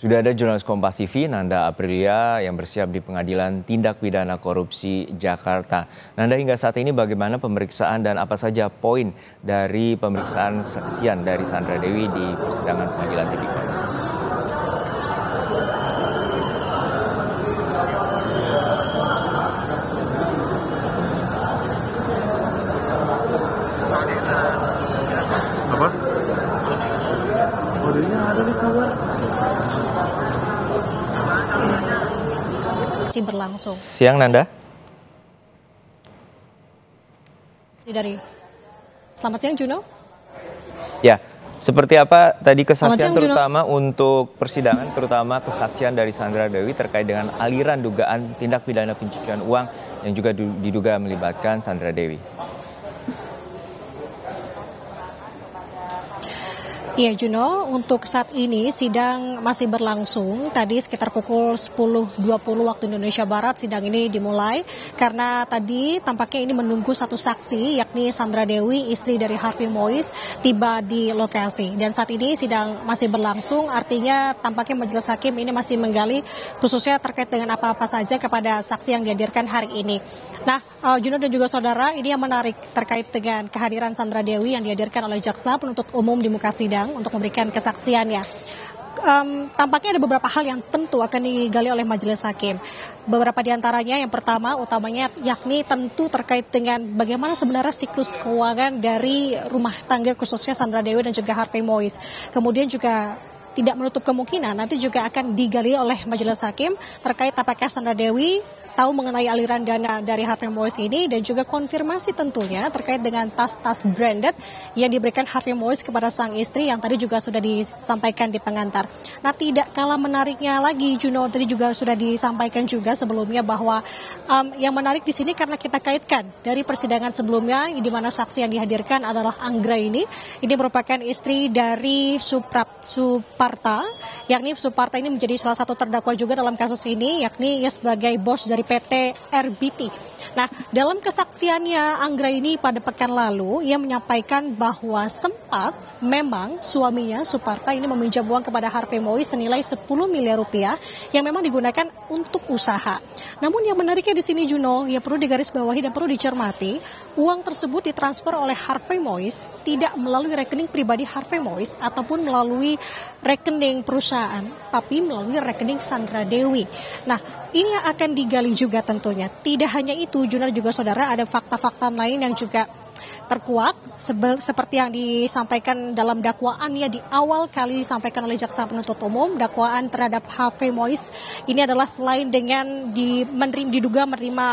Sudah ada jurnalis Kompas TV, Nanda Aprilia, yang bersiap di Pengadilan Tindak Pidana Korupsi Jakarta. Nanda, hingga saat ini bagaimana pemeriksaan dan apa saja poin dari pemeriksaan saksian dari Sandra Dewi di persidangan Pengadilan Tipikor? Apa? Kodenya ada di kabar. Masih berlangsung. Siang, Nanda. Selamat siang, Juno. Ya, seperti apa tadi kesaksian siang, terutama untuk persidangan, terutama kesaksian dari Sandra Dewi terkait dengan aliran dugaan tindak pidana pencucian uang yang juga diduga melibatkan Sandra Dewi? Iya, Juno, untuk saat ini sidang masih berlangsung. Tadi sekitar pukul 10.20 waktu Indonesia Barat sidang ini dimulai karena tadi tampaknya ini menunggu satu saksi yakni Sandra Dewi, istri dari Harvey Mois, tiba di lokasi. Dan saat ini sidang masih berlangsung, artinya tampaknya majelis hakim ini masih menggali khususnya terkait dengan apa-apa saja kepada saksi yang dihadirkan hari ini. Nah, Juno dan juga saudara, ini yang menarik terkait dengan kehadiran Sandra Dewi yang dihadirkan oleh jaksa penuntut umum di muka sidang untuk memberikan kesaksiannya. Tampaknya ada beberapa hal yang tentu akan digali oleh majelis hakim. Beberapa diantaranya, yang pertama utamanya yakni tentu terkait dengan bagaimana sebenarnya siklus keuangan dari rumah tangga khususnya Sandra Dewi dan juga Harvey Mois. Kemudian juga tidak menutup kemungkinan nanti juga akan digali oleh majelis hakim terkait apakah Sandra Dewi tahu mengenai aliran dana dari Harvey Mois ini dan juga konfirmasi tentunya terkait dengan tas-tas branded yang diberikan Harvey Mois kepada sang istri yang tadi juga sudah disampaikan di pengantar. Nah, tidak kalah menariknya lagi, Juno, tadi juga sudah disampaikan juga sebelumnya bahwa yang menarik di sini karena kita kaitkan dari persidangan sebelumnya di mana saksi yang dihadirkan adalah Anggra ini merupakan istri dari Suparta, yakni Suparta ini menjadi salah satu terdakwa juga dalam kasus ini, yakni ia sebagai bos dari PT RBT. Nah, dalam kesaksiannya Anggra ini pada pekan lalu, ia menyampaikan bahwa sempat memang suaminya Suparta ini meminjam uang kepada Harvey Mois senilai 10 miliar rupiah yang memang digunakan untuk usaha. Namun yang menariknya di sini, Juno, yang perlu digarisbawahi dan perlu dicermati, uang tersebut ditransfer oleh Harvey Mois tidak melalui rekening pribadi Harvey Mois ataupun melalui rekening perusahaan, tapi melalui rekening Sandra Dewi. Nah, ini yang akan digali juga tentunya. Tidak hanya itu, Juno juga saudara, ada fakta-fakta lain yang juga terkuak seperti yang disampaikan dalam dakwaannya di awal kali disampaikan oleh jaksa penuntut umum. Dakwaan terhadap Harvey Mois ini adalah selain dengan diduga menerima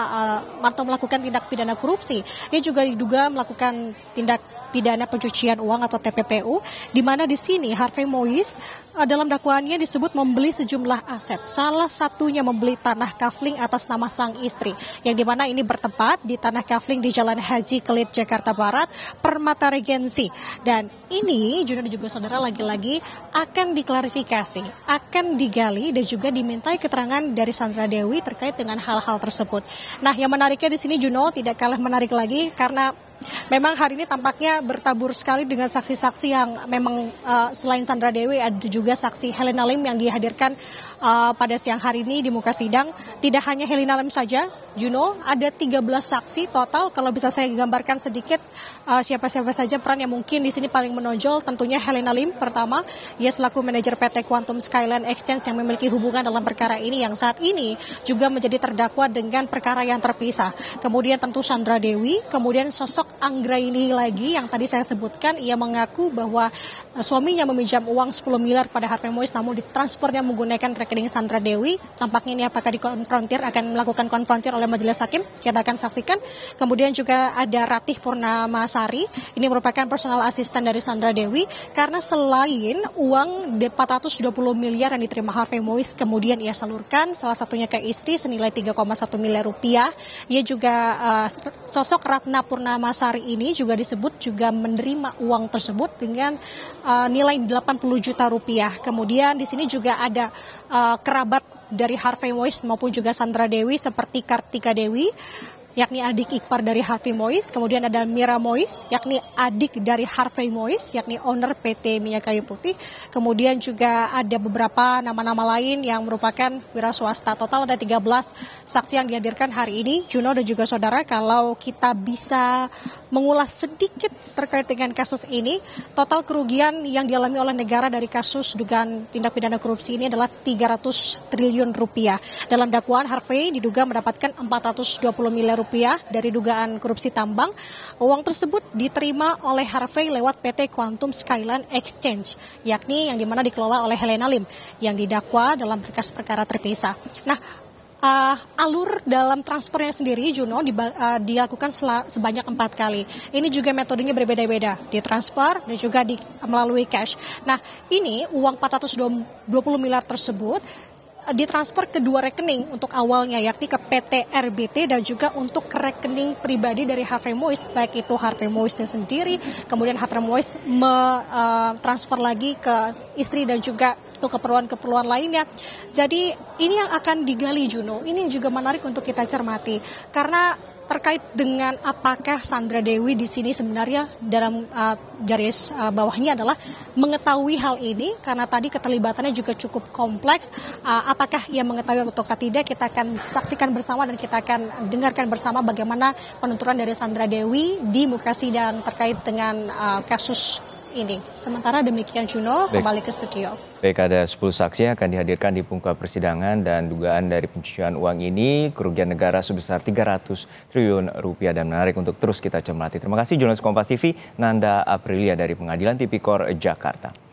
atau melakukan tindak pidana korupsi, ia juga diduga melakukan tindak pidana pencucian uang atau TPPU, di mana di sini Harvey Mois dalam dakwaannya disebut membeli sejumlah aset. Salah satunya membeli tanah kafling atas nama sang istri, yang dimana ini bertempat di tanah kafling di Jalan Haji Kelit, Jakarta Barat, Permata Regensi. Dan ini juga saudara lagi-lagi akan diklarifikasi, akan digali dan juga dimintai keterangan dari Sandra Dewi terkait dengan hal-hal tersebut. Nah, yang menariknya di sini, Juno, tidak kalah menarik lagi karena memang hari ini tampaknya bertabur sekali dengan saksi-saksi yang memang selain Sandra Dewi ada juga saksi Helena Lim yang dihadirkan pada siang hari ini di muka sidang. Tidak hanya Helena Lim saja, Juno, ada 13 saksi total. Kalau bisa saya gambarkan sedikit siapa-siapa saja peran yang mungkin di sini paling menonjol, tentunya Helena Lim pertama, ia selaku manajer PT Quantum Skyline Exchange yang memiliki hubungan dalam perkara ini yang saat ini juga menjadi terdakwa dengan perkara yang terpisah. Kemudian tentu Sandra Dewi, kemudian sosok Anggra ini lagi yang tadi saya sebutkan, ia mengaku bahwa suaminya meminjam uang 10 miliar pada Harvey Mois namun ditransfernya menggunakan rekening Sandra Dewi. Tampaknya ini apakah dikonfrontir, akan melakukan konfrontir oleh majelis hakim, kita akan saksikan. Kemudian juga ada Ratih Purnamasari, ini merupakan personal asisten dari Sandra Dewi, karena selain uang 420 miliar yang diterima Harvey Mois kemudian ia salurkan salah satunya ke istri senilai 3,1 miliar rupiah, ia juga sosok Ratna Purnamasari ini juga disebut juga menerima uang tersebut dengan nilai 80 juta rupiah. Kemudian di sini juga ada kerabat dari Harvey Mois maupun juga Sandra Dewi seperti Kartika Dewi yakni adik ipar dari Harvey Mois. Kemudian ada Mira Mois, yakni adik dari Harvey Mois, yakni owner PT Minyak Kayu Putih. Kemudian juga ada beberapa nama-nama lain yang merupakan wira swasta. Total ada 13 saksi yang dihadirkan hari ini, Juno dan juga saudara. Kalau kita bisa mengulas sedikit terkait dengan kasus ini, total kerugian yang dialami oleh negara dari kasus dugaan tindak pidana korupsi ini adalah 300 triliun rupiah. Dalam dakwaan, Harvey diduga mendapatkan 420 miliar rupiah dari dugaan korupsi tambang. Uang tersebut diterima oleh Harvey lewat PT Quantum Skyline Exchange, yakni yang dimana dikelola oleh Helena Lim, yang didakwa dalam berkas perkara terpisah. Nah, alur dalam transfernya sendiri, Juno, dilakukan sebanyak 4 kali. Ini juga metodenya berbeda-beda, ditransfer dan juga melalui cash. Nah, ini uang 420 miliar tersebut ditransfer ke 2 rekening untuk awalnya, yakni ke PT RBT dan juga untuk ke rekening pribadi dari Harvey Mois, baik itu Harvey Moisnya sendiri, kemudian Harvey Mois transfer lagi ke istri dan juga untuk keperluan-keperluan lainnya. Jadi ini yang akan digali, Juno. Ini juga menarik untuk kita cermati karena terkait dengan apakah Sandra Dewi di sini sebenarnya dalam garis bawahnya adalah mengetahui hal ini, karena tadi keterlibatannya juga cukup kompleks. Apakah ia mengetahui atau tidak, kita akan saksikan bersama dan kita akan dengarkan bersama bagaimana penuturan dari Sandra Dewi di muka sidang terkait dengan kasus ini. Sementara demikian, Juno, kembali ke studio. Baik, ada 10 saksi yang akan dihadirkan di muka persidangan dan dugaan dari pencucian uang ini kerugian negara sebesar 300 triliun rupiah, dan menarik untuk terus kita cermati. Terima kasih jurnalis Kompas TV Nanda Aprilia dari Pengadilan Tipikor Jakarta.